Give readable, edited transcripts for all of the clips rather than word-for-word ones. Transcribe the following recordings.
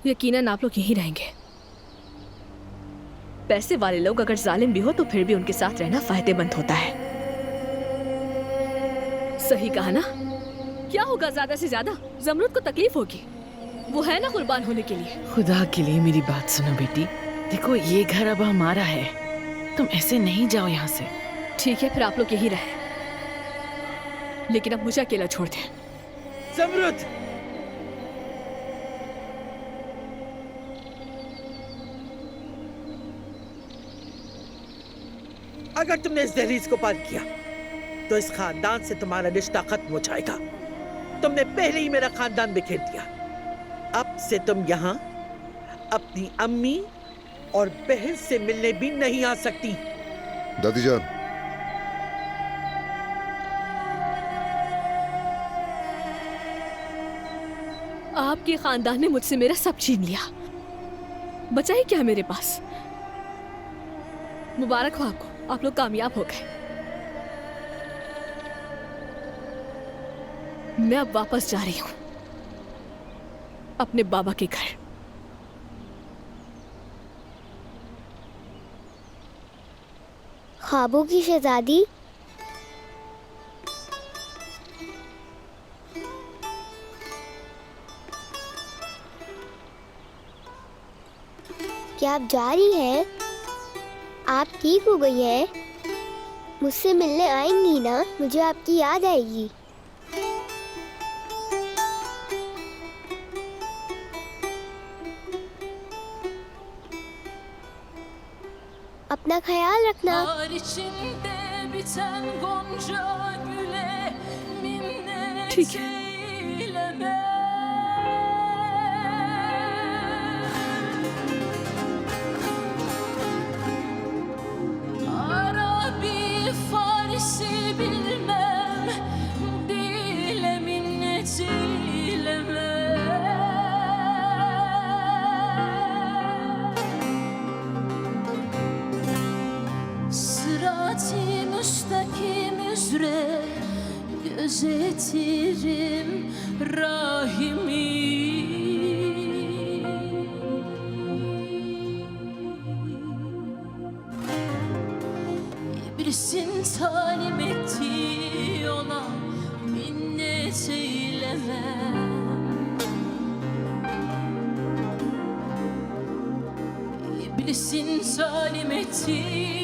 यकीनन आप लोग यहीं रहेंगे। पैसे वाले लोग अगर जालिम भी हो तो फिर भी उनके साथ रहना फायदेमंद होता है। सही कहा ना? क्या होगा ज्यादा से ज्यादा? जमरुद को तकलीफ होगी, वो है ना कुर्बान होने के लिए। खुदा के लिए मेरी बात सुनो बेटी, देखो ये घर अब हमारा है, तुम ऐसे नहीं जाओ यहाँ से। ठीक है, फिर आप लोग यहीं रहे, लेकिन अब मुझे अकेला छोड़ दें। जमरुद, अगर तुमने इस दहलीज को पार किया तो इस खानदान से तुम्हारा रिश्ता खत्म हो जाएगा। तुमने पहले ही मेरा खानदान बिखेर दिया। अब से तुम यहाँ अपनी अम्मी और बहन से मिलने भी नहीं आ सकती। दादी जान, आपके खानदान ने मुझसे मेरा सब छीन लिया, बचा ही क्या मेरे पास। मुबारक हो आपको, आप लोग कामयाब हो गए। मैं अब वापस जा रही हूं अपने बाबा के घर। ख्वाबों की शहजादी, क्या आप जा रही हैं? आप ठीक हो गई हैं? मुझसे मिलने आएंगी ना? मुझे आपकी याद आएगी। अपना ख्याल रखना। ठीक है। Gözetirim rahimi, İblisin talim ettiği yola minnet eylemem. İblisin talim ettiği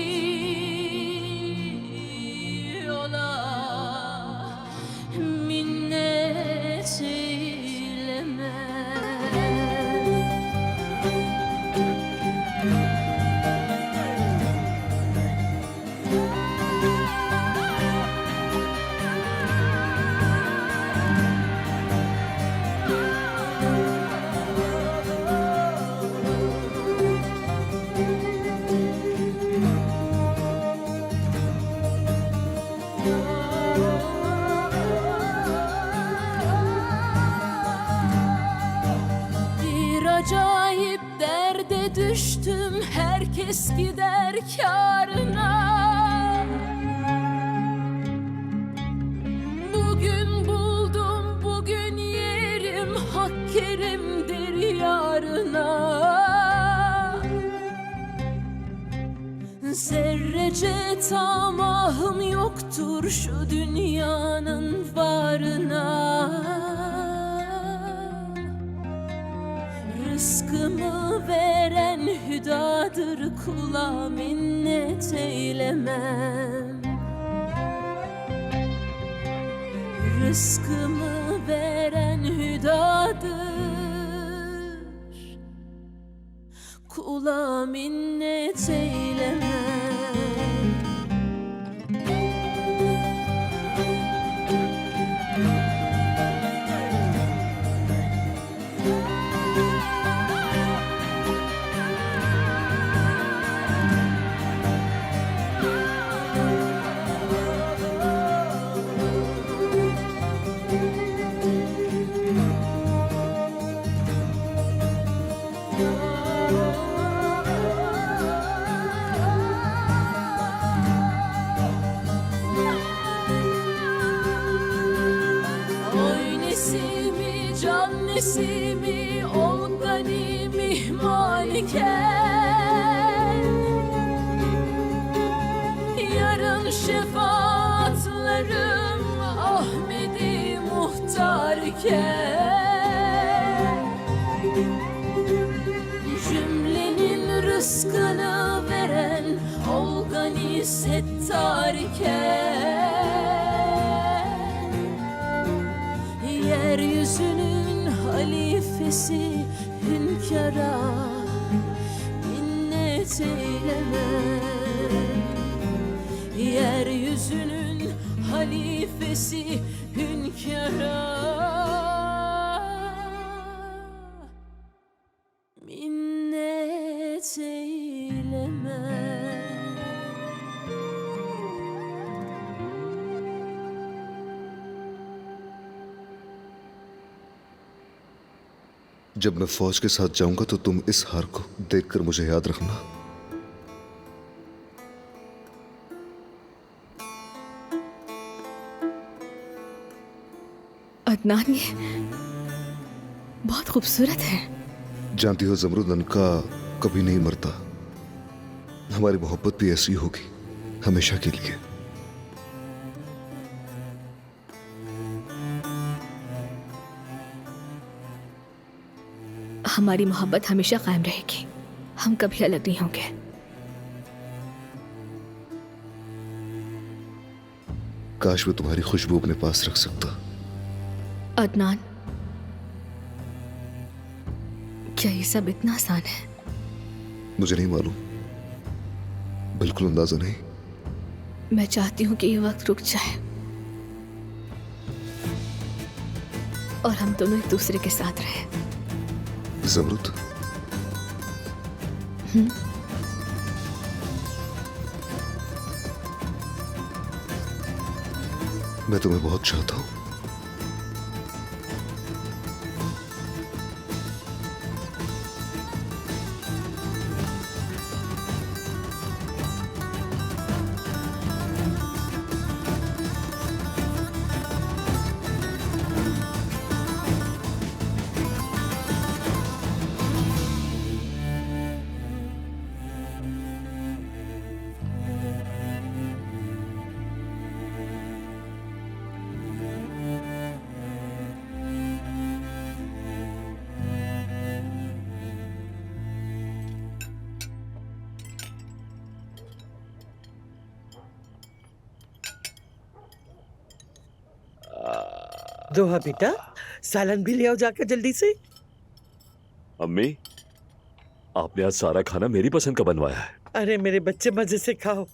acayip derde düştüm, herkes gider kârına. Bugün buldum, bugün yerim, hak kerimdir yarına. Zerrece tamahım yoktur şu dünyanın varına. Rızkımı veren hüdadır, kula minnet eylemem. Rızkımı veren hüdadır, kula minnet eylemem. can nesimi ol gani mihman iken, yarın şefaatlerim Ahmedi muhtar iken, cümlenin rızkını veren ol gani settar iken, yeryüzünün halifesi hünkâra minnet eylemem. Yeryüzünün halifesi hünkâra minnet eylemem. जब मैं फौज के साथ जाऊंगा तो तुम इस हार को देखकर मुझे याद रखना। अदनान, ये बहुत खूबसूरत है। जानती हो ज़मरुद का कभी नहीं मरता। हमारी मोहब्बत भी ऐसी होगी हमेशा के लिए। हमारी मोहब्बत हमेशा कायम रहेगी, हम कभी अलग नहीं होंगे। काश मैं तुम्हारी खुशबू अपने पास रख सकता। अदनान, क्या ये सब इतना आसान है? मुझे नहीं मालूम, बिल्कुल अंदाजा नहीं। मैं चाहती हूँ कि ये वक्त रुक जाए और हम दोनों एक दूसरे के साथ रहें। ज़मरुद, मैं तुम्हें बहुत चाहता हूं। दोहा बेटा, सालन भी ले आओ जाकर जल्दी से। अम्मी, आपने आज सारा खाना मेरी पसंद का बनवाया है। अरे मेरे बच्चे, मजे से खाओ।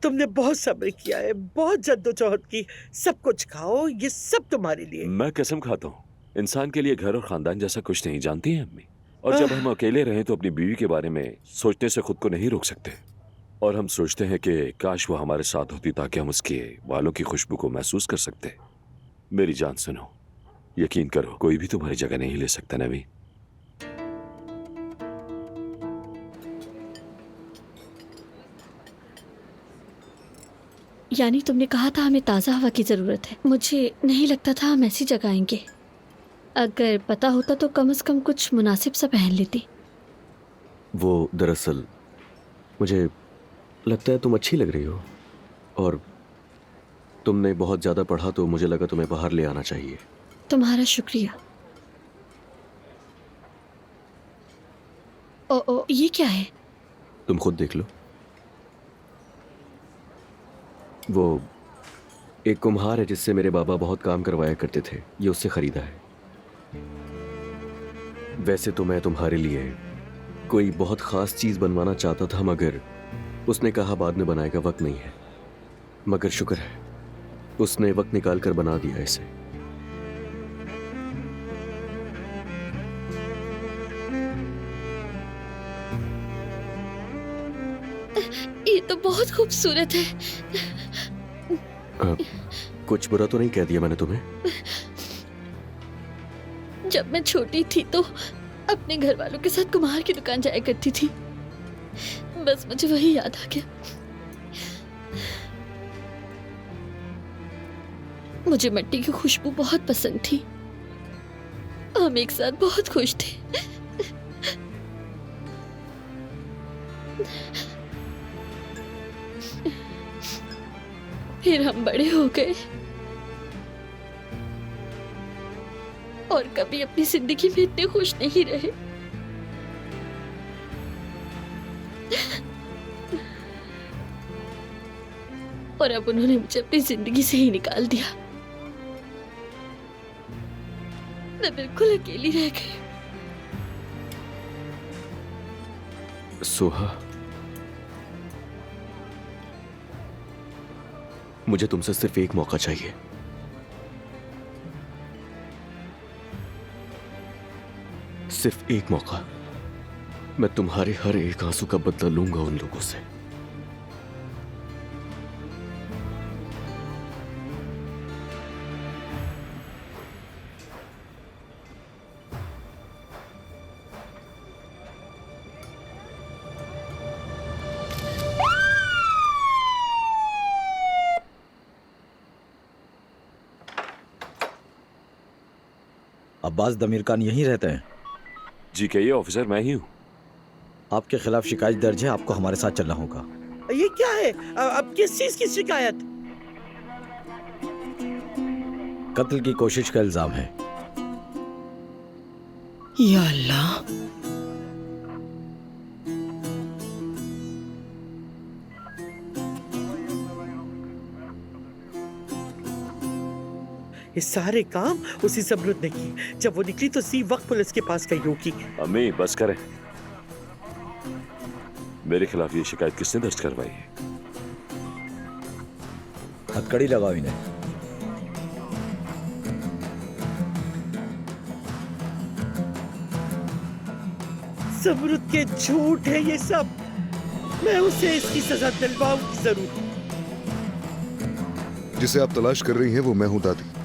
तुमने बहुत सब्र किया है, बहुत जद्दोजहद की। सब कुछ खाओ, ये सब तुम्हारे लिए। मैं कसम खाता हूँ, इंसान के लिए घर और खानदान जैसा कुछ नहीं, जानती हैं अम्मी। और जब हम अकेले रहें तो अपनी बीवी के बारे में सोचने से खुद को नहीं रोक सकते। और हम सोचते हैं कि काश वो हमारे साथ होती ताकि हम उसके बालों की खुशबू को महसूस कर सकते। मेरी जान सुनो, यकीन करो, कोई भी तुम्हारी जगह नहीं ले सकता नवी। यानी तुमने कहा था हमें ताज़ा हवा की ज़रूरत है। मुझे नहीं लगता था हम ऐसी जगह आएंगे। अगर पता होता तो कम से कम कुछ मुनासिब सा पहन लेती। वो दरअसल मुझे लगता है तुम अच्छी लग रही हो, और तुमने बहुत ज़्यादा पढ़ा तो मुझे लगा तुम्हें बाहर ले आना चाहिए। तुम्हारा शुक्रिया। ओ, ये क्या है? तुम खुद देख लो। वो एक कुम्हार है जिससे मेरे बाबा बहुत काम करवाया करते थे, ये उससे खरीदा है। वैसे तो मैं तुम्हारे लिए कोई बहुत ख़ास चीज़ बनवाना चाहता था, मगर उसने कहा बाद में बनाएगा, वक्त नहीं है। मगर शुक्र है उसने वक्त निकाल कर बना दिया इसे। ये तो बहुत खूबसूरत है। कुछ बुरा तो नहीं कह दिया मैंने तुम्हें? जब मैं छोटी थी तो अपने घर वालों के साथ कुम्हार की दुकान जाया करती थी। बस मुझे वही याद आ गया। मुझे मिट्टी की खुशबू बहुत पसंद थी। हम एक साथ बहुत खुश थे। फिर हम बड़े हो गए और कभी अपनी जिंदगी में इतने खुश नहीं रहे। और अब उन्होंने मुझे अपनी जिंदगी से ही निकाल दिया। मैं बिल्कुल अकेली रह गई। सोहा, मुझे तुमसे सिर्फ एक मौका चाहिए। सिर्फ एक मौका। मैं तुम्हारे हर एक आंसू का बदला लूंगा उन लोगों से। अब्बास दमीर खान यहीं रहते हैं? जी कहिए ऑफिसर, मैं ही हूँ। आपके खिलाफ शिकायत दर्ज है, आपको हमारे साथ चलना होगा। ये क्या है? अब किस चीज की शिकायत? कत्ल की कोशिश का इल्जाम है। या अल्लाह, ये सारे काम उसी जमरुद ने की। जब वो निकली तो सी वक्त पुलिस के पास गई होगी। अम्मी बस करें। मेरे खिलाफ ये शिकायत किसने दर्ज करवाई है? हथकड़ी लगाओ इन्हें। जमरुद के झूठ है ये सब। मैं उसे इसकी सजा दिलवाऊंगी जरूर। जिसे आप तलाश कर रही हैं वो मैं हूं दादी।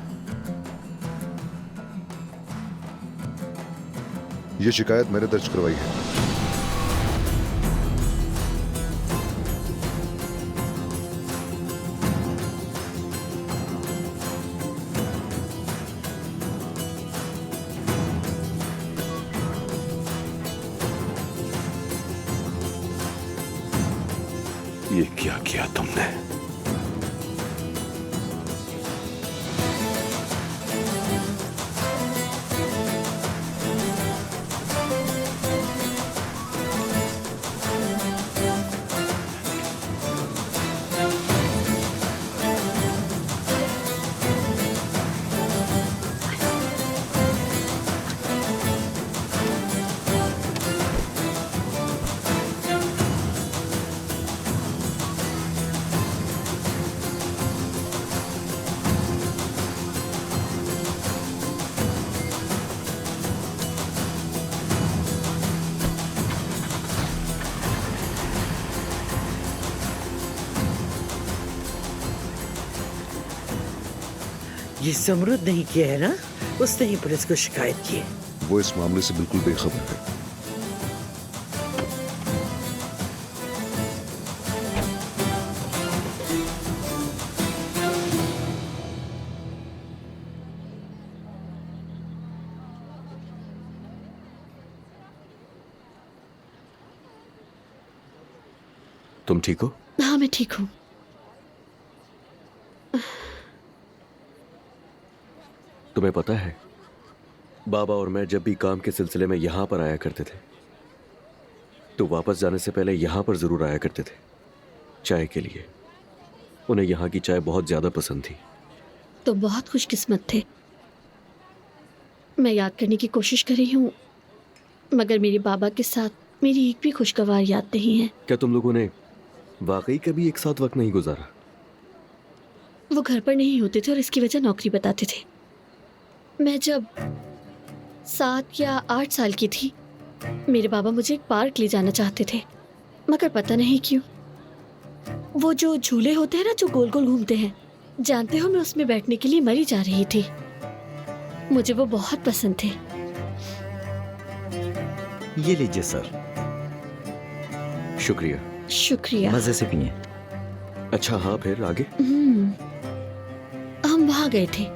ये शिकायत मैंने दर्ज करवाई है। ये क्या किया तुमने? ये जमरुद नहीं किया है ना? उसने ही पुलिस को शिकायत की है। वो इस मामले से बिल्कुल बेखबर है। तुम ठीक हो? हाँ मैं ठीक हूँ। तुम्हें पता है, बाबा और मैं जब भी काम के सिलसिले में यहां पर आया करते थे तो वापस जाने से पहले यहां पर जरूर आया करते थे चाय के लिए। उन्हें यहां की चाय बहुत ज्यादा पसंद थी। तो बहुत खुशकिस्मत थे। मैं याद करने की कोशिश कर रही हूँ मगर मेरे बाबा के साथ मेरी एक भी खुशगवार याद नहीं है। क्या तुम लोगों ने वाकई कभी एक साथ वक्त नहीं गुजारा? वो घर पर नहीं होते थे और इसकी वजह नौकरी बताते थे। मैं जब 7 या 8 साल की थी मेरे बाबा मुझे एक पार्क ले जाना चाहते थे मगर पता नहीं क्यों वो जो झूले होते हैं ना जो गोल गोल घूमते हैं, जानते हो मैं उसमें बैठने के लिए मरी जा रही थी। मुझे वो बहुत पसंद थे। ये लीजिए सर। शुक्रिया। शुक्रिया। मजे से पिए। अच्छा हाँ, फिर आगे? हम वहां गए थे।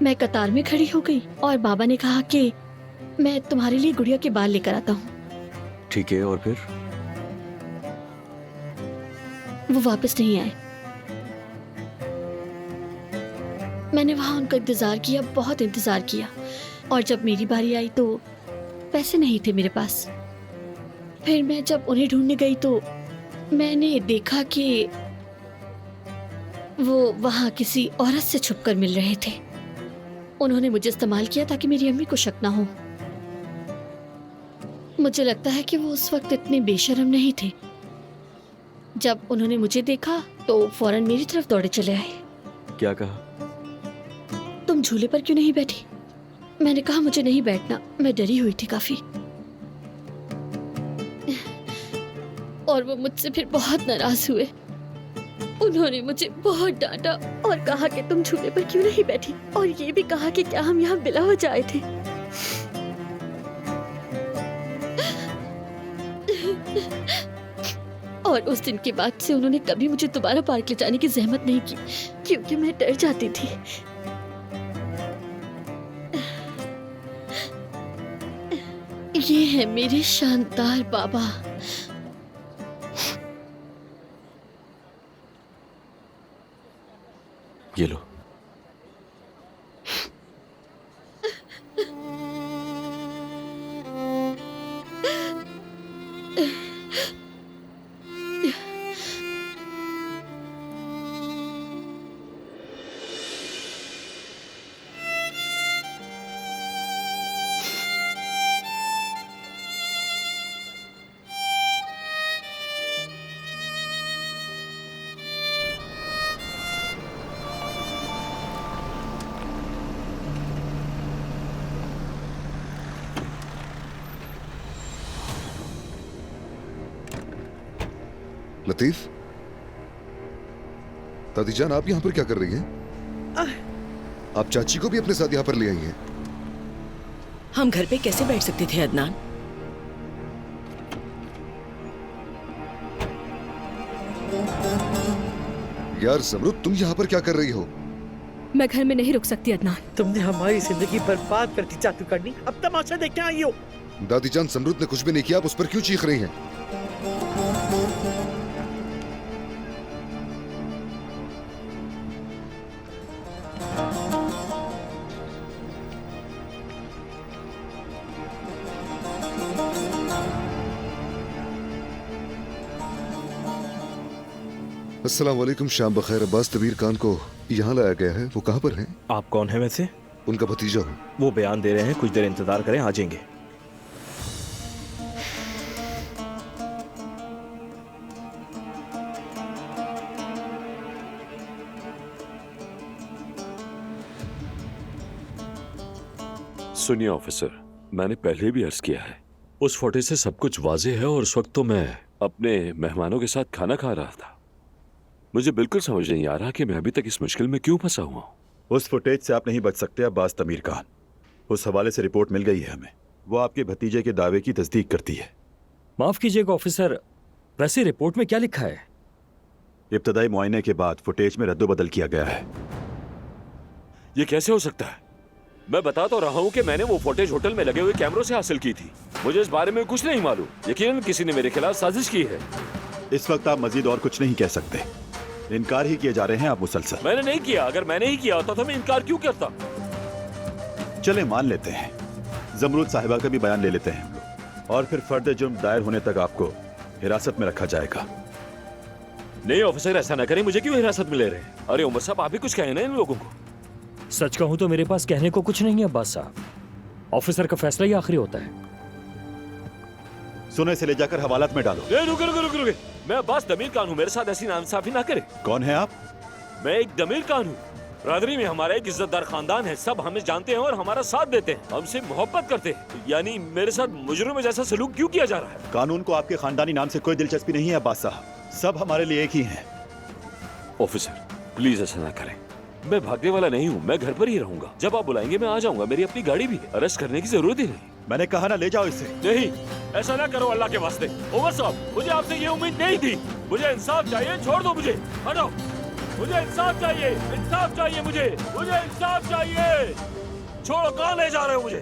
मैं कतार में खड़ी हो गई और बाबा ने कहा कि मैं तुम्हारे लिए गुड़िया के बाल लेकर आता हूँ। ठीक है, और फिर? वो वापस नहीं आए। मैंने वहां उनका इंतजार किया, बहुत इंतजार किया, और जब मेरी बारी आई तो पैसे नहीं थे मेरे पास। फिर मैं जब उन्हें ढूंढने गई तो मैंने देखा कि वो वहां किसी औरत से छुपकर मिल रहे थे। उन्होंने मुझे इस्तेमाल किया ताकि मेरी अम्मी को शक ना हो। मुझे लगता है कि वो उस वक्त इतने बेशर्म नहीं थे। जब उन्होंने मुझे देखा तो फौरन मेरी तरफ दौड़े चले आए। क्या कहा? तुम झूले पर क्यों नहीं बैठी? मैंने कहा मुझे नहीं बैठना, मैं डरी हुई थी काफी। और वो मुझसे फिर बहुत नाराज हुए। उन्होंने मुझे बहुत डांटा और कहा कि तुम झूले पर क्यों नहीं बैठी, और ये भी कहा कि क्या हम यहाँ बिला हो जाए थे। और उस दिन के बाद से उन्होंने कभी मुझे दोबारा पार्क ले जाने की जहमत नहीं की, क्योंकि मैं डर जाती थी। ये है मेरे शानदार बाबा। ये लो। लतीफ, दादी जान, आप यहाँ पर क्या कर रही हैं? आप चाची को भी अपने साथ यहाँ पर ले आई हैं। हम घर पे कैसे बैठ सकते थे अदनान? यार ज़मरुद, तुम यहाँ पर क्या कर रही हो? मैं घर में नहीं रुक सकती अदनान। तुमने हमारी जिंदगी बर्बाद करती चातू करनी, अब तमाशा देखने आई हो। दादी जान, ज़मरुद ने कुछ भी नहीं किया, आप उस पर क्यों चीख रही हैं? अस्सलाम वालेकुम, शाम बखैर। अब्बास तबीर खान को यहाँ लाया गया है, वो कहाँ पर हैं? आप कौन है वैसे? उनका भतीजा हूँ। वो बयान दे रहे हैं, कुछ देर इंतजार करें, आ जाएंगे। सुनिए ऑफिसर, मैंने पहले भी अर्ज किया है, उस फुटेज से सब कुछ वाज़ेह है, और उस वक्त तो मैं अपने मेहमानों के साथ खाना खा रहा था। मुझे बिल्कुल समझ नहीं आ रहा कि मैं अभी तक इस मुश्किल में क्यों फंसा हुआ हूँ। उस फुटेज से आप नहीं बच सकते अब्बास तमीर खान। उस हवाले से रिपोर्ट मिल गई है हमें, वो आपके भतीजे के दावे की तस्दीक करती है। माफ कीजिएगा ऑफिसर, वैसे रिपोर्ट में क्या लिखा है? इब्तदाई मुआयने के बाद फुटेज में रद्दोबदल किया गया है। ये कैसे हो सकता है? मैं बता तो रहा हूँ कि मैंने वो फुटेज होटल में लगे हुए कैमरों से हासिल की थी। मुझे इस बारे में कुछ नहीं मालूम। यकीनन किसी ने मेरे खिलाफ साजिश की है। इस वक्त आप मजीद और कुछ नहीं कह सकते, इनकार ही किए जा रहे हैं आप मुसलसल। मैंने नहीं किया। अगर मैंने ही किया होता तो मैं इनकार क्यों करता? चले मान लेते हैं, ज़मरुद साहिबा का भी बयान ले लेते हैं हम लोग, और फिर फर्द जुर्म दायर होने तक आपको हिरासत में रखा जाएगा। नहीं ऑफिसर, ऐसा ना करें। मुझे क्यों हिरासत में ले रहे हैं? अरे उमर साहब, आप भी कुछ कहें ना इन लोगों को। सच कहूं तो मेरे पास कहने को कुछ नहीं है अब्बास साहब। ऑफिसर का फैसला ही आखिरी होता है। सुने से ले जाकर हवालात में डालो। रुके। मैं अब्बास दमीर खान हूँ, मेरे साथ ऐसी नाइंसाफी ना करे। कौन है आप? मैं एक दमीर खान हूँ। बरादरी में हमारा एक इज्जतदार खानदान है, सब हमें जानते हैं और हमारा साथ देते हैं, हमसे मोहब्बत करते हैं। यानी मेरे साथ मुजरिम जैसा सलूक क्यों किया जा रहा है? कानून को आपके खानदानी नाम से कोई दिलचस्पी नहीं है अब्बास साहब, सब हमारे लिए एक ही हैं। ऑफिसर प्लीज ऐसा ना करें। मैं भागने वाला नहीं हूँ, मैं घर पर ही रहूंगा। जब आप बुलाएंगे मैं आ जाऊंगा। मेरी अपनी गाड़ी भी है, अरेस्ट करने की जरूरत ही नहीं। मैंने कहा ना, ले जाओ इसे। नहीं, ऐसा ना करो अल्लाह के वास्ते। उमर साहब, मुझे आपसे ये उम्मीद नहीं थी। मुझे इंसाफ चाहिए, छोड़ दो मुझे, हटाओ। मुझे इंसाफ चाहिए, इंसाफ चाहिए मुझे इंसाफ चाहिए। छोड़ो, कहाँ ले जा रहे हो मुझे?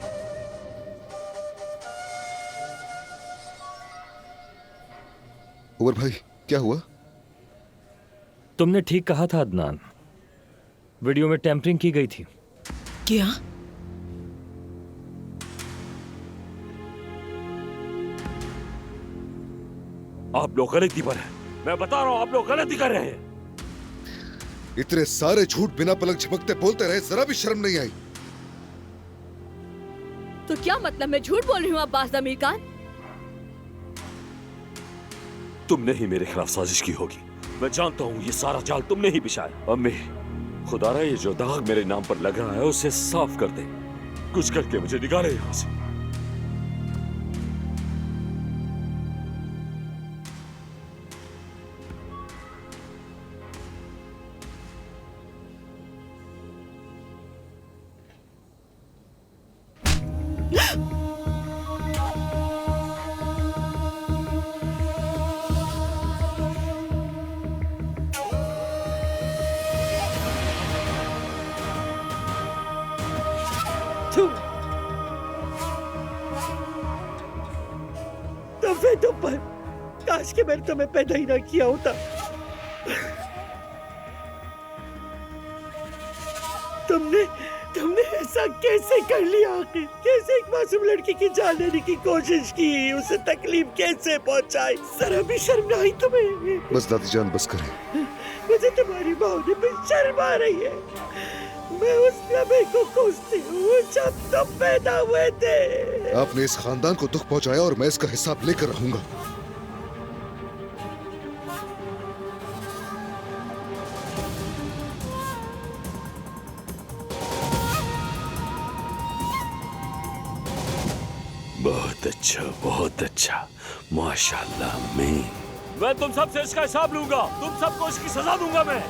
उमर भाई, क्या हुआ? तुमने ठीक कहा था अदनान, वीडियो में टेम्परिंग की गई थी। क्या? आप लोग गलती पर हैं। मैं बता रहा हूं, आप लोग गलती कर रहे हैं। इतने सारे झूठ बिना पलक झपकते बोलते रहे, जरा भी शर्म नहीं आई? तो क्या मतलब मैं झूठ बोल रही हूँ अब्बास अमीर खान? तुमने ही मेरे खिलाफ साजिश की होगी। मैं जानता हूँ ये सारा जाल तुमने ही बिछाया। अम्मी, खुदारा ये जो दाग मेरे नाम पर लग रहा है उसे साफ कर दे। कुछ करके मुझे निकाले यहाँ से। तुम पर काश के मैंने तुम्हें पैदा ही ना किया होता। तुमने ऐसा कैसे कर लिया आखिर? कैसे एक मासूम लड़की की जान लेने की कोशिश की, उसे तकलीफ कैसे पहुंचाई? जरा भी शर्म ना आई तुम्हें? बस दादी जान, बस करें। मुझे तुम्हारी भावने पे शर्म आ रही है। मैं उस लम्हे को कोसती हूँ जब तुम पैदा हुए थे। आपने इस खानदान को दुख पहुंचाया और मैं इसका हिसाब लेकर रहूंगा। बहुत अच्छा, माशाल्लाह। मैं तुम सबसे इसका हिसाब लूंगा, तुम सबको इसकी सजा दूंगा मैं।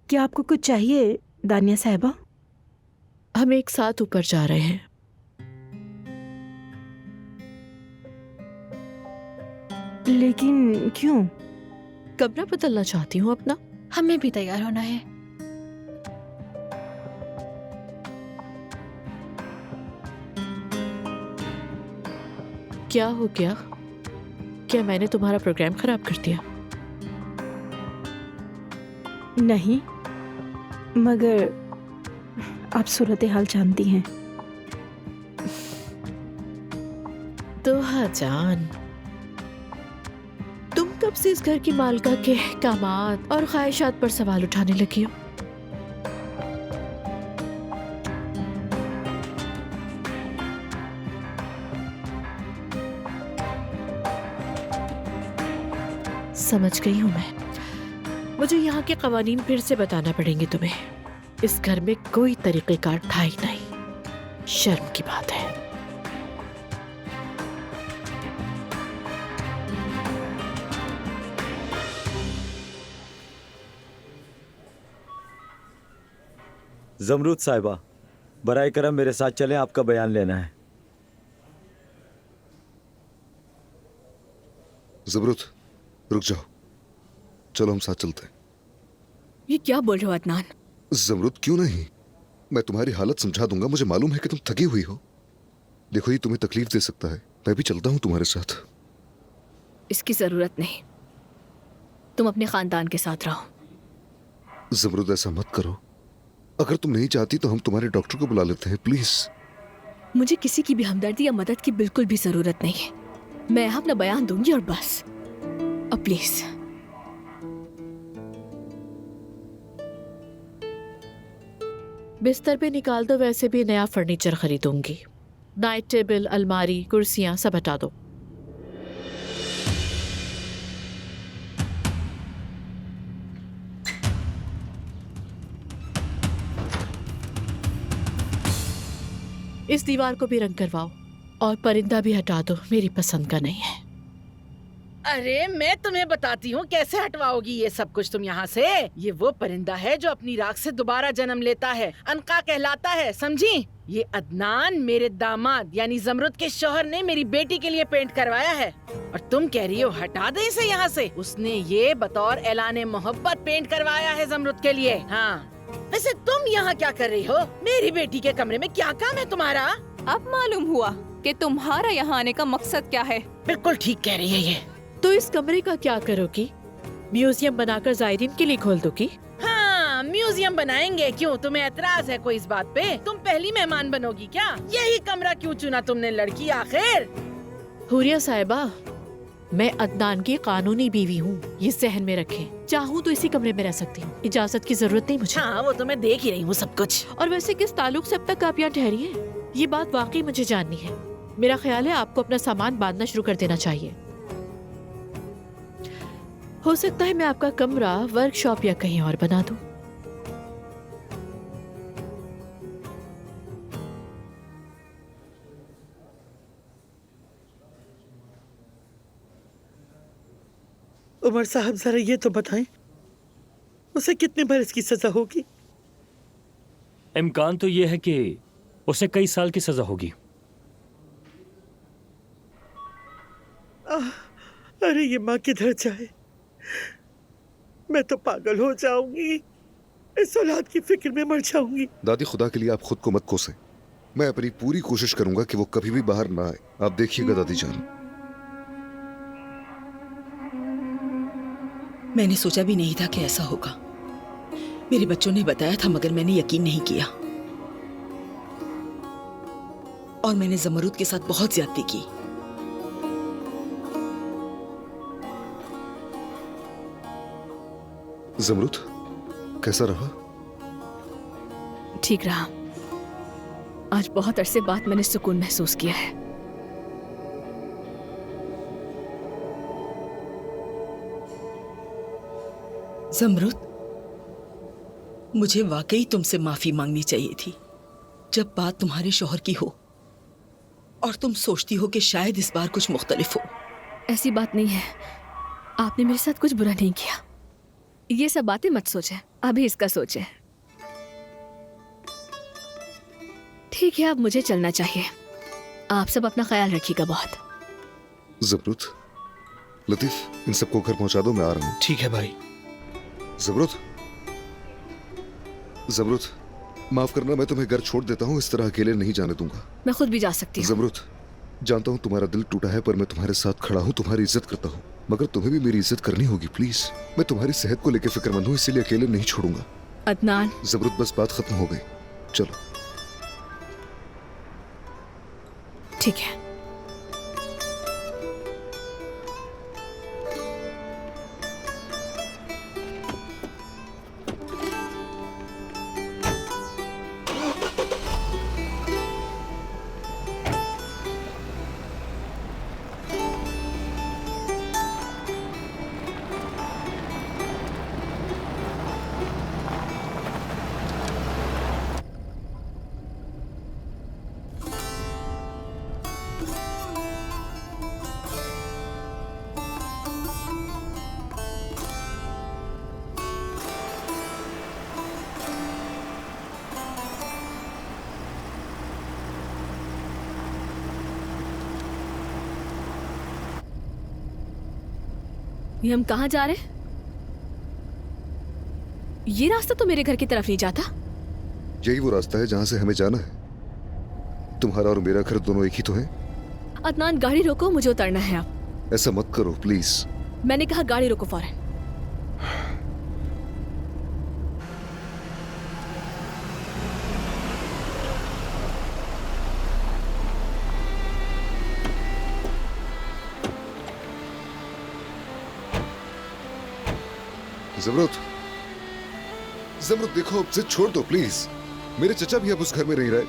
क्या आपको कुछ चाहिए दानिया साहिबा? हम एक साथ ऊपर जा रहे हैं। लेकिन क्यों? कमरा बदलना चाहती हूँ अपना। हमें भी तैयार होना है। क्या हो गया? क्या मैंने तुम्हारा प्रोग्राम खराब कर दिया? नहीं, मगर आप सूरत हाल जानती हैं। तो जान, तुम कब से इस घर की मालका के कामात और ख्वाहिशात पर सवाल उठाने लगी हो? समझ गई हूं मैं। मुझे यहाँ के कवानीन फिर से बताना पड़ेंगे तुम्हें। इस घर में कोई तरीक़ेकार था ही नहीं। शर्म की बात है। जमरूद साहिबा, बराए करम मेरे साथ चलें, आपका बयान लेना है। जमरूद, रुक जाओ, चलो हम साथ चलते हैं। ये क्या बोल रहे हो अदनान? जमरूद, क्यों नहीं, मैं तुम्हारी हालत समझा दूंगा। मुझे मालूम है कि तुम थकी हुई हो। देखो, ये तुम्हें तकलीफ दे सकता है। मैं भी चलता हूँ तुम्हारे साथ। इसकी जरूरत नहीं, तुम अपने खानदान के साथ रहो। जमरूद, ऐसा मत करो। अगर तुम नहीं चाहती तो हम तुम्हारे डॉक्टर को बुला लेते हैं, प्लीज। मुझे किसी की भी हमदर्दी या मदद की बिल्कुल भी जरूरत नहीं है। मैं यहाँ अपना बयान दूंगी और बस। अब प्लीज। बिस्तर पे निकाल दो, वैसे भी नया फर्नीचर खरीदूंगी। नाइट टेबल, अलमारी, कुर्सियां सब हटा दो। इस दीवार को भी रंग करवाओ और परिंदा भी हटा दो, मेरी पसंद का नहीं है। अरे मैं तुम्हें बताती हूँ कैसे हटवाओगी ये सब कुछ तुम यहाँ से। ये वो परिंदा है जो अपनी राख से दोबारा जन्म लेता है, अनका कहलाता है, समझी? ये अदनान मेरे दामाद यानी जमरुद के शौहर ने मेरी बेटी के लिए पेंट करवाया है और तुम कह रही हो हटा दे इसे यहाँ से। उसने ये बतौर ऐलान मोहब्बत पेंट करवाया है जमरुद के लिए। हाँ, वैसे तुम यहाँ क्या कर रही हो? मेरी बेटी के कमरे में क्या काम है तुम्हारा? अब मालूम हुआ कि तुम्हारा यहाँ आने का मकसद क्या है। बिल्कुल ठीक कह रही है ये। तो इस कमरे का क्या करोगी? म्यूजियम बनाकर जायरीन के लिए खोल दोगी? हाँ, म्यूजियम बनाएंगे। क्यों, तुम्हें एतराज है कोई इस बात पे? तुम पहली मेहमान बनोगी क्या? यही कमरा क्यों चुना तुमने लड़की आखिर? हुरिया साहिबा, मैं अदनान की कानूनी बीवी हूँ, ये जहन में रखें। चाहूँ तो इसी कमरे में रह सकती हूँ, इजाजत की जरूरत नहीं मुझे। हाँ, वो तो मैं देख ही रही हूँ सब कुछ। और वैसे किस ताल्लुक से अब तक आप यहाँ ठहरी हैं? ये बात वाकई मुझे जाननी है। मेरा ख्याल है आपको अपना सामान बांधना शुरू कर देना चाहिए। हो सकता है मैं आपका कमरा वर्कशॉप या कहीं और बना दूं। उमर साहब जरा ये तो बताएं, उसे कितने बरस की सजा होगी? इम्कान तो ये है कि उसे कई साल की सजा होगी। अरे ये माँ किधर जाए? मैं तो पागल हो जाऊंगी, इस औलाद की फिक्र में मर जाऊंगी। दादी, खुदा के लिए आप खुद को मत कोसें। मैं अपनी पूरी कोशिश करूंगा कि वो कभी भी बाहर ना आए। आप देखिएगा दादी जान। मैंने सोचा भी नहीं था कि ऐसा होगा। मेरे बच्चों ने बताया था मगर मैंने यकीन नहीं किया और मैंने जमरूद के साथ बहुत ज्यादती की। जमरूद कैसा रहा? ठीक रहा। आज बहुत अरसे बाद मैंने सुकून महसूस किया है। जमरूद, मुझे वाकई तुमसे माफी मांगनी चाहिए थी जब बात तुम्हारे शौहर की हो और तुम सोचती हो कि शायद इस बार कुछ मुख्तलिफ हो। ऐसी बात नहीं है, आपने मेरे साथ कुछ बुरा नहीं किया। ये सब बातें मत सोचें, अभी इसका सोचें। ठीक है, अब मुझे चलना चाहिए। आप सब अपना ख्याल रखिएगा बहुत। जमरूद, लतीफ, इन सबको घर पहुंचा दो, मैं आ रहा हूँ। ठीक है भाई। जमरूद, जमरूद, माफ करना, मैं तुम्हें घर छोड़ देता हूँ। इस तरह अकेले नहीं जाने दूंगा। मैं खुद भी जा सकती हूँ। जमरूद, जानता हूँ तुम्हारा दिल टूटा है, पर मैं तुम्हारे साथ खड़ा हूँ, तुम्हारी इज्जत करता हूँ, मगर तुम्हें भी मेरी इज्जत करनी होगी प्लीज। मैं तुम्हारी सेहत को लेकर फिक्रमंद हूँ, इसीलिए अकेले नहीं छोड़ूंगा। अदनान। जमरूद, बस बात खत्म हो गई, चलो। ठीक है। ये हम कहाँ जा रहे हैं? ये रास्ता तो मेरे घर की तरफ नहीं जाता। यही वो रास्ता है जहाँ से हमें जाना है। तुम्हारा और मेरा घर दोनों एक ही तो है। अदनान, गाड़ी रोको, मुझे उतरना है अब। ऐसा मत करो प्लीज। मैंने कहा गाड़ी रोको फौरन। जमरूद, जमरूद देखो, अब जिद छोड़ दो प्लीज। मेरे चचा भी अब उस घर में नहीं रहे।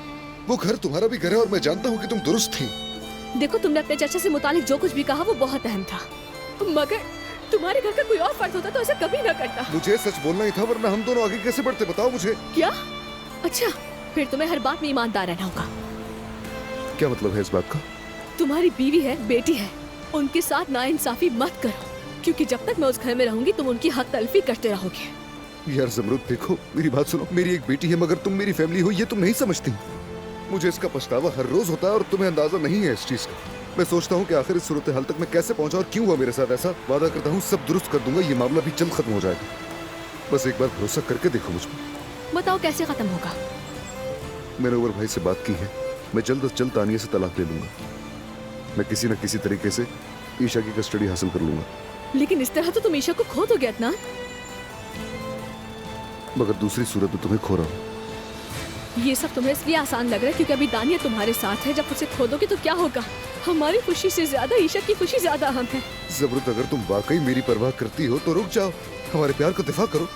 वो घर तुम्हारा भी घर है और मैं जानता हूँ कि तुम दुरुस्त थी। देखो, तुमने अपने चाचा से मुतालिक जो कुछ भी कहा वो बहुत अहम था, मगर तुम्हारे घर का कोई और फर्द होता तो ऐसा कभी ना करता। मुझे सच बोलना ही था, वरना हम दोनों आगे कैसे बढ़ते बताओ मुझे। क्या? अच्छा, फिर तुम्हें हर बात में ईमानदार रहना होगा। क्या मतलब है इस बात का? तुम्हारी बीवी है, बेटी है, उनके साथ नाइंसाफी मत करो, क्योंकि जब तक मैं उस घर में रहूंगी तुम उनकी हक तलफी करते रहोगे। यार ज़मरुद देखो, मेरी बात सुनो। मेरी एक बेटी है मगर तुम मेरी फैमिली हो, ये तुम नहीं समझती। मुझे इसका पछतावा हर रोज होता है और तुम्हें अंदाजा नहीं है इस चीज का। मैं सोचता हूँ कि आखिर इस सूरत हाल तक मैं कैसे पहुंचा और क्यों हुआ मेरे साथ ऐसा। वादा करता हूँ सब दुरुस्त कर दूंगा, ये मामला भी जल्द खत्म हो जाएगा। बस एक बार भरोसा करके देखो मुझ पर। बताओ कैसे खत्म होगा? मैंने उमर भाई से बात की है, मैं जल्द अज जल्द तानिया से तलाक ले लूंगा। मैं किसी न किसी तरीके से ईशा की कस्टडी हासिल कर लूंगा। लेकिन इस तरह तो तुम ईशा को खो दोगे अदनान। मगर दूसरी सूरत में तुम्हें खो रहा हूँ। ये सब तुम्हें इसलिए आसान लग रहा है क्योंकि अभी दानिया तुम्हारे साथ है। जब उसे खो दोगे तो क्या होगा? हमारी खुशी से ज्यादा ईशा की खुशी ज्यादा अहम है। ज़मरुद अगर तुम वाकई मेरी परवाह करती हो तो रुक जाओ, हमारे प्यार का दिफा करो।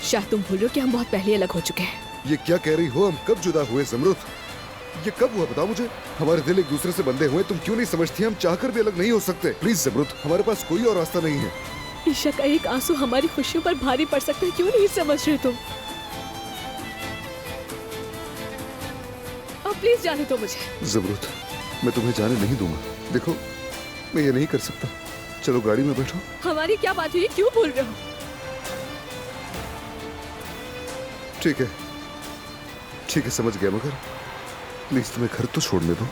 शायद तुम भूल रहे हो कि हम बहुत पहले अलग हो चुके हैं। ये क्या कह रही हो? हम कब जुदा हुए ज़मरुद? ये कब हुआ बताओ मुझे? हमारे दिल एक दूसरे से बंधे हुए, तुम क्यों नहीं समझती? हम चाहकर भी अलग नहीं हो सकते। प्लीज ज़मरुद, हमारे पास कोई और रास्ता नहीं है। ईशा का एक आंसू हमारी खुशियों पर भारी पड़ सकता है, क्यों नहीं समझ रहे तुम? अब प्लीज जाने दो मुझे। ज़मरुद, मैं तुम्हें जाने नहीं दूंगा। देखो, मैं ये नहीं कर सकता। चलो गाड़ी में बैठो। हमारी क्या बात हुई, क्यों बोल रहे हो? ठीक है, ठीक है, समझ गया, मगर प्लीज तुम्हें घर तो छोड़ने दो।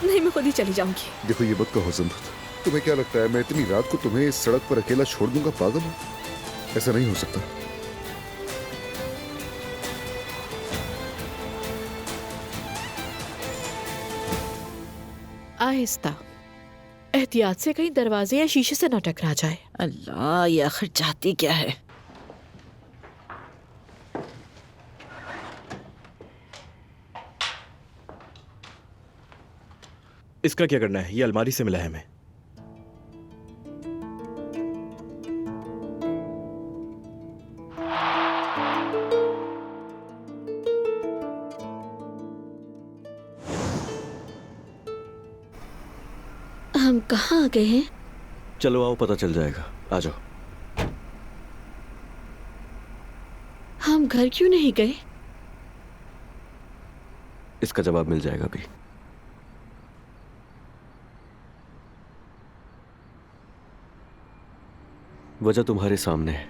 नहीं, मैं खुद ही चली जाऊंगी। देखो ये मत कहो ज़मरुद। तुम्हें क्या लगता है मैं इतनी रात को तुम्हें इस सड़क पर अकेला छोड़ दूंगा? पागल हो? ऐसा नहीं हो सकता। आहिस्ता, एहतियात से कहीं दरवाजे या शीशे से न टकरा जाए। अल्लाह, ये आखिर चाहती क्या है? इसका क्या करना है? ये अलमारी से मिला है हमें। हम कहाँ आ गए हैं? चलो आओ, पता चल जाएगा। आ जाओ। हम घर क्यों नहीं गए? इसका जवाब मिल जाएगा अभी। वजह तुम्हारे सामने है।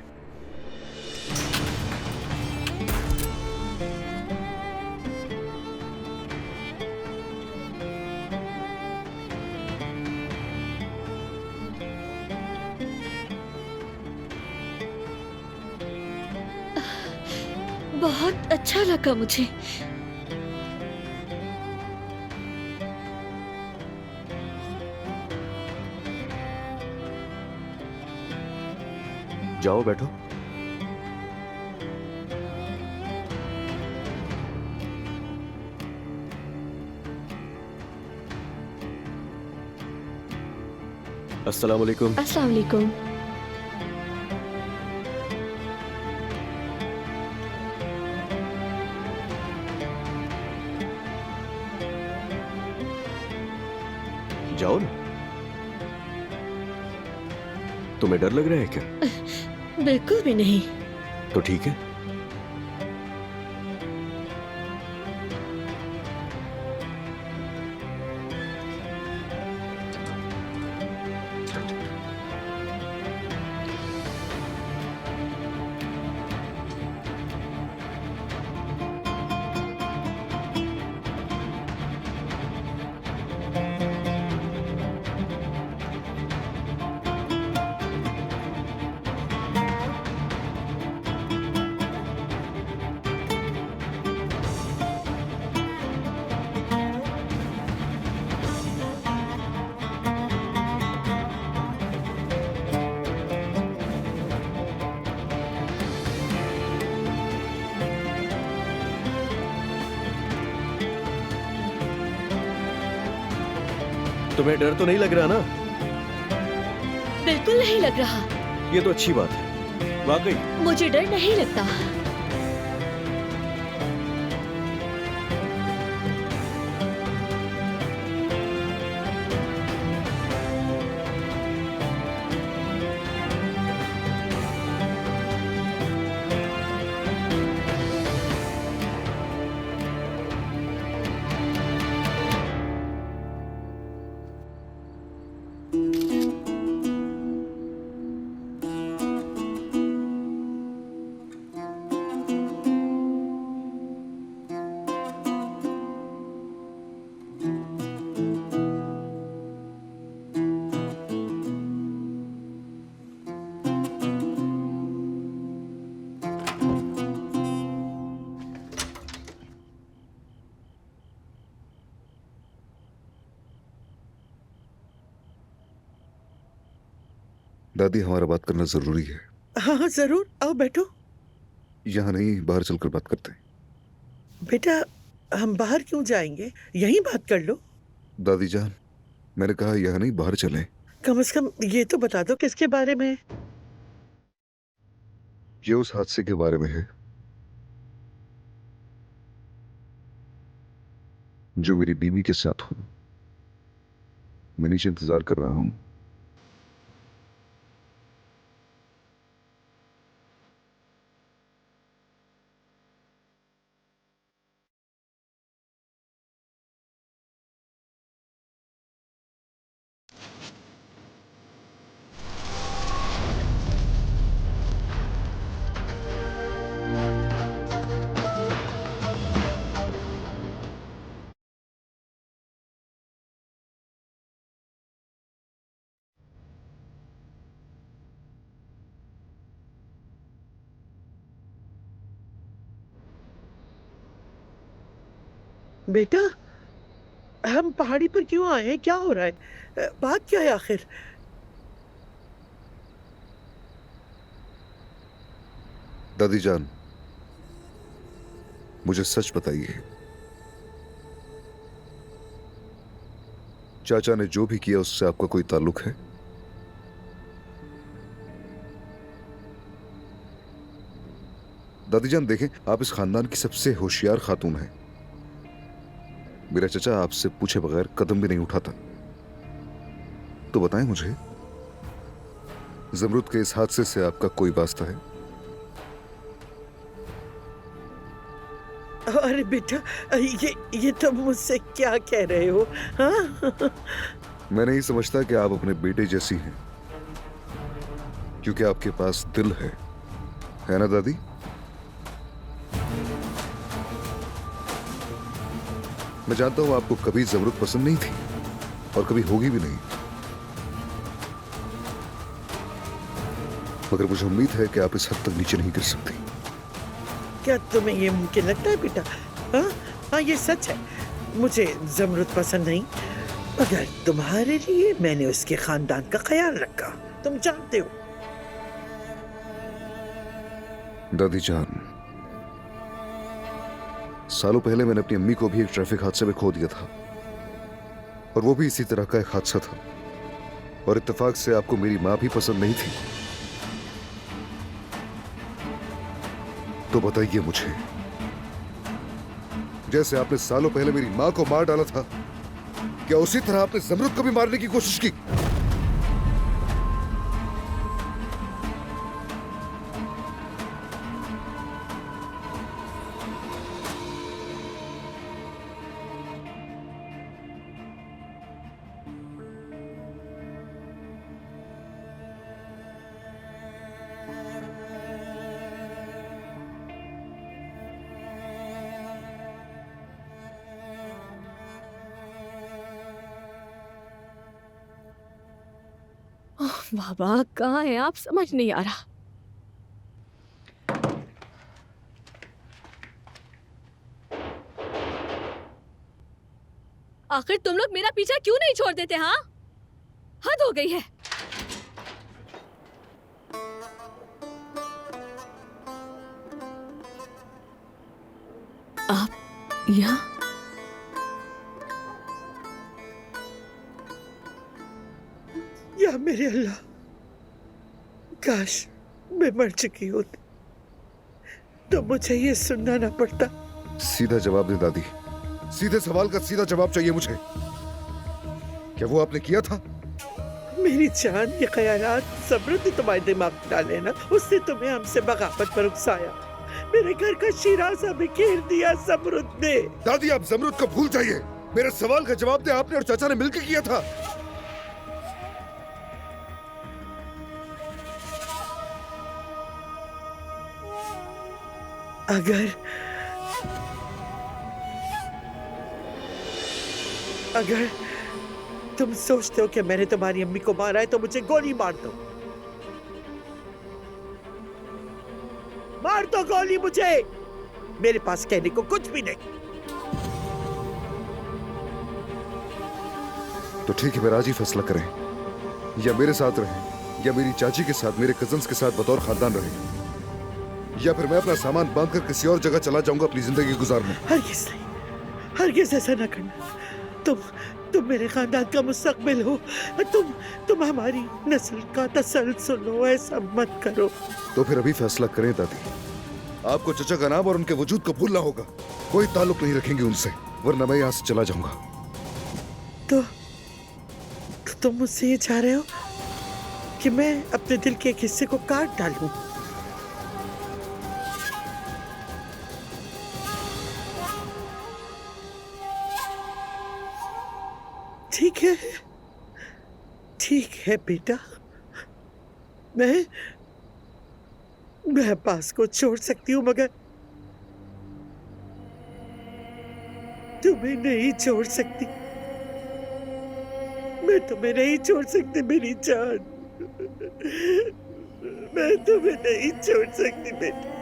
बहुत अच्छा लगा मुझे। जाओ बैठो। अस्सलाम वालेकुम। अस्सलाम वालेकुम। जाओ ना। तुम्हें डर लग रहा है क्या? बिल्कुल भी नहीं। तो ठीक है। तुम्हें डर तो नहीं लग रहा ना? बिल्कुल नहीं लग रहा। ये तो अच्छी बात है। वाकई मुझे डर नहीं लगता। दादी, हमारा बात करना जरूरी है। हाँ हाँ जरूर, आओ बैठो। यहाँ नहीं, बाहर चलकर बात करते हैं। बेटा, हम बाहर क्यों जाएंगे, यहीं बात कर लो। दादी जान, मैंने कहा यहाँ नहीं, बाहर चलें। कम से कम ये तो बता दो किसके बारे में। ये उस हादसे के बारे में है जो मेरी बीवी के साथ हुआ। मैं नीचे इंतजार कर रहा हूं। बेटा, हम पहाड़ी पर क्यों आए हैं, क्या हो रहा है, बात क्या है आखिर। दादी जान, मुझे सच बताइए, चाचा ने जो भी किया उससे आपका कोई ताल्लुक है? दादी जान देखें, आप इस खानदान की सबसे होशियार खातून हैं। मेरा चचा आपसे पूछे बगैर कदम भी नहीं उठाता। तो बताएं मुझे, जमरुद के इस हादसे से आपका कोई वास्ता है? अरे बेटा, ये तुम मुझसे क्या कह रहे हो? हाँ? मैं नहीं समझता कि आप अपने बेटे जैसी हैं, क्योंकि आपके पास दिल है ना दादी? मैं जानता हूं आपको कभी जमरुद पसंद नहीं थी और कभी होगी भी नहीं, मगर मुझे उम्मीद है कि आप इस हद तक नीचे नहीं गिर सकती। क्या तुम्हें ये मुमकिन लगता है बेटा? हाँ हाँ, ये सच है, मुझे जमरुद पसंद नहीं, मगर तुम्हारे लिए मैंने उसके खानदान का ख्याल रखा, तुम जानते हो। दादी जान, सालों पहले मैंने अपनी अम्मी को भी एक ट्रैफिक हादसे में खो दिया था, और वो भी इसी तरह का एक हादसा था, और इत्तेफाक से आपको मेरी मां भी पसंद नहीं थी। तो बताइए मुझे, जैसे आपने सालों पहले मेरी मां को मार डाला था, क्या उसी तरह आपने जमरुद को भी मारने की कोशिश की? बाबा कहाँ है आप, समझ नहीं आ रहा। आखिर तुम लोग मेरा पीछा क्यों नहीं छोड़ देते? हाँ, हद हो गई है। आप यहाँ? या मेरे अल्लाह, काश मैं मर चुकी होती तो मुझे ये सुनना ना पड़ता। सीधा जवाब दे दादी, सीधे सवाल का सीधा जवाब चाहिए मुझे। क्या वो आपने किया था? मेरी जान, ये ख्यालात जमरुद ने तुम्हारे दिमाग में डाले ना, उसने तुम्हें हमसे बगावत पर उकसाया, मेरे घर का शिराजा बिखेर दिया जमरुद ने। दादी, आप जमरुद को भूल जाइए, मेरे सवाल का जवाब दे, आपने और चाचा ने मिलकर किया था। अगर तुम सोचते हो कि मैंने तुम्हारी अम्मी को मारा है तो मुझे गोली मार दो, मार दो गोली मुझे, मेरे पास कहने को कुछ भी नहीं। तो ठीक है, मेरा आज ही फैसला करें, या मेरे साथ रहें या मेरी चाची के साथ, मेरे कजन्स के साथ बतौर खानदान रहेगी, या फिर मैं अपना सामान बांधकर किसी और जगह चला जाऊंगा अपनी जिंदगी गुजारने। हरगिज़ नहीं, हरगिज़ ऐसा ना करना। तुम मेरे खानदान का मुस्तकबिल हो। तुम हमारी नस्ल का तसलसल हो, ऐसा मत करो। तो फिर अभी फैसला करें दादी। आपको चचा का नाम और उनके वजूद को भूलना होगा। कोई ताल्लुक नहीं रखेंगे उनसे, वरना मैं यहाँ से चला जाऊंगा। तो तुम मुझसे ये चाह रहे हो कि मैं अपने दिल के एक हिस्से को काट डालूं? ठीक है बेटा, मैं अब्बास को छोड़ सकती हूँ, मगर तुम्हें नहीं छोड़ सकती। मैं तुम्हें नहीं छोड़ सकती मेरी जान, मैं तुम्हें नहीं छोड़ सकती बेटा।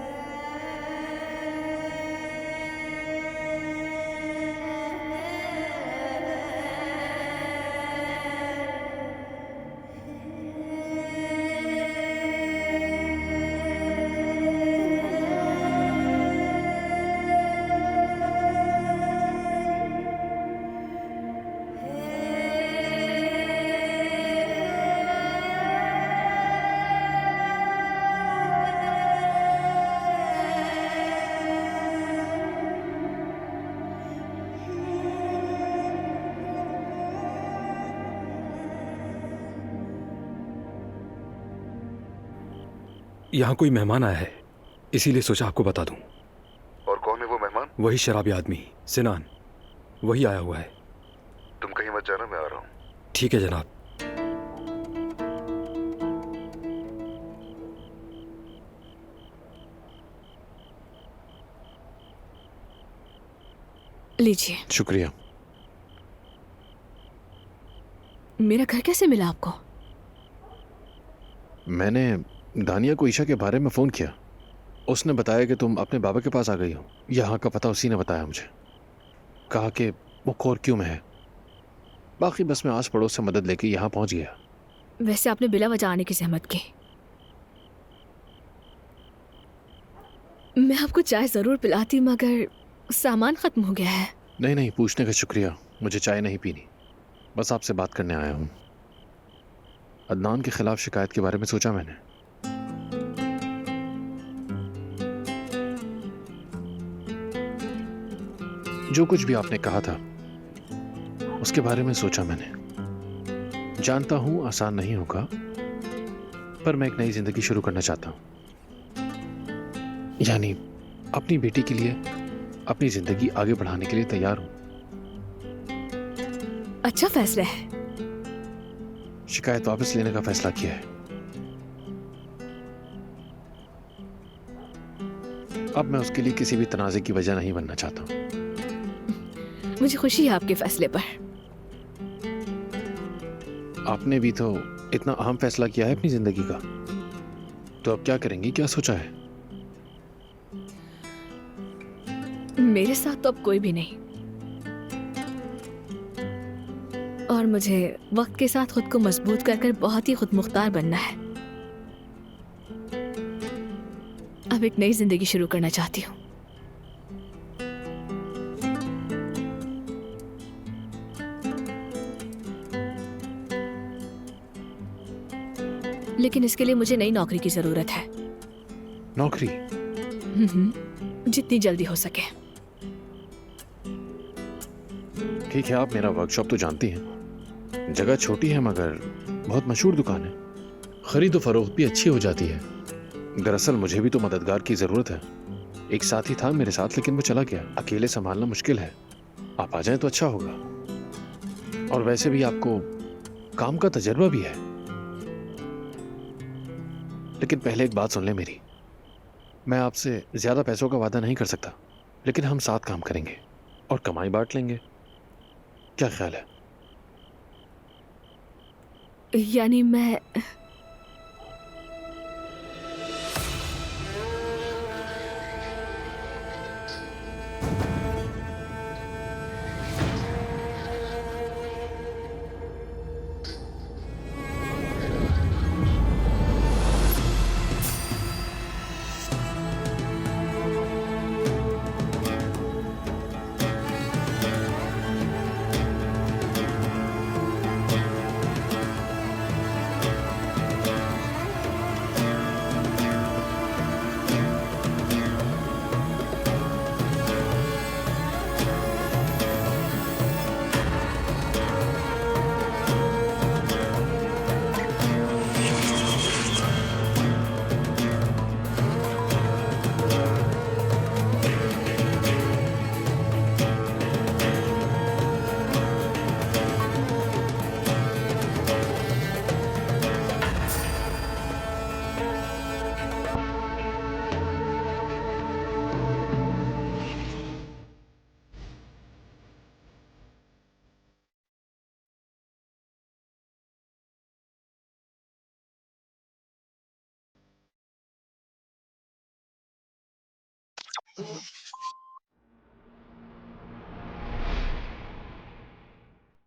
यहाँ कोई मेहमान आया है, इसीलिए सोचा आपको बता दूं। और कौन है वो मेहमान? वही शराबी आदमी सिनान, वही आया हुआ है। तुम कहीं मत जाना, मैं आ रहा हूँ। ठीक है जनाब। लीजिए। शुक्रिया। मेरा घर कैसे मिला आपको? मैंने दानिया को ईशा के बारे में फ़ोन किया, उसने बताया कि तुम अपने बाबा के पास आ गई हो। यहाँ का पता उसी ने बताया मुझे, कहा कि वो कोरक्यू में है। बाकी बस मैं आस पड़ोस से मदद लेके यहाँ पहुँच गया। वैसे आपने बिला वजह आने की जहमत की। मैं आपको चाय ज़रूर पिलाती, मगर सामान ख़त्म हो गया है। नहीं, पूछने का शुक्रिया, मुझे चाय नहीं पीनी, बस आपसे बात करने आया हूँ। अदनान के खिलाफ शिकायत के बारे में सोचा मैंने। जो कुछ भी आपने कहा था उसके बारे में सोचा मैंने। जानता हूं आसान नहीं होगा, पर मैं एक नई जिंदगी शुरू करना चाहता हूं, यानी अपनी बेटी के लिए अपनी जिंदगी आगे बढ़ाने के लिए तैयार हूं। अच्छा फैसला है। शिकायत वापस लेने का फैसला किया है। अब मैं उसके लिए किसी भी तनाज़े की वजह नहीं बनना चाहता हूं। मुझे खुशी है आपके फैसले पर। आपने भी तो इतना अहम फैसला किया है अपनी जिंदगी का, तो अब क्या करेंगी, क्या सोचा है? मेरे साथ तो अब कोई भी नहीं, और मुझे वक्त के साथ खुद को मजबूत कर बहुत ही खुदमुख्तार बनना है। अब एक नई जिंदगी शुरू करना चाहती हूँ। लेकिन इसके लिए मुझे नई नौकरी की जरूरत है। नौकरी? जितनी जल्दी हो सके। ठीक है, आप मेरा वर्कशॉप तो जानती हैं। जगह छोटी है मगर बहुत मशहूर दुकान है, खरीद फरोख्त भी अच्छी हो जाती है। दरअसल मुझे भी तो मददगार की जरूरत है। एक साथी था मेरे साथ, लेकिन वो चला गया। अकेले संभालना मुश्किल है, आप आ जाएं तो अच्छा होगा। और वैसे भी आपको काम का तजर्बा भी है। लेकिन पहले एक बात सुन ले मेरी, मैं आपसे ज्यादा पैसों का वादा नहीं कर सकता, लेकिन हम साथ काम करेंगे और कमाई बांट लेंगे। क्या ख्याल है? यानी मैं